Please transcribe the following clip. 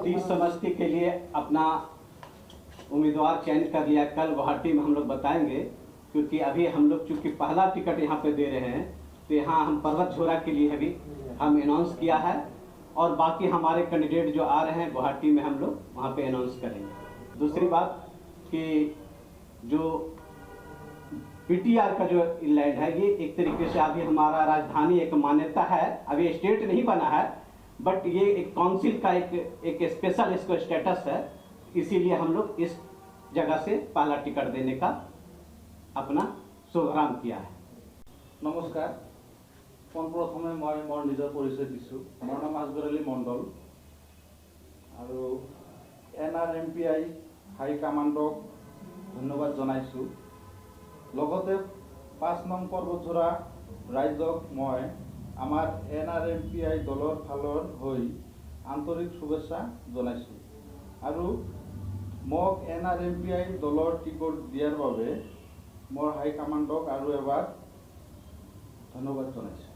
30 समष्टि के लिए अपना उम्मीदवार चयन कर लिया। कल गुवाहाटी में हम लोग बताएंगे, क्योंकि अभी हम लोग चूंकि पहला टिकट यहाँ पे दे रहे हैं, तो यहाँ हम पर्वत झोरा के लिए भी हम अनाउंस किया है, और बाकी हमारे कैंडिडेट जो आ रहे हैं गुवाहाटी में हम लोग वहाँ पे अनाउंस करेंगे। दूसरी बात कि जो पीटीआर का जो लैंड है, ये एक तरीके से अभी हमारा राजधानी एक मान्यता है, अभी स्टेट नहीं बना है, बट ये एक काउंसिल का एक स्पेशल इसको स्टेटस है, इसीलिए हम लोग इस जगह से पहला टिकट देने का अपना शुभारंभ किया है। नमस्कार। पोनप्रथमे मैं मोर निजर परिचय दिसु। मोर नाम आजगर आली मंडल और NRMPI हाई कमांडक धन्यवाद जनाइछु। लगते 5 नং पर्वतझोरा राइजक मैं आमार NRMPI दलर फालर हई आंतरिक शुभेच्छा जनाइछु और मक NRMPI दलर टिकट दियार बारे मोर हाई कमांडक और एबार धन्यवाद जनाइछु।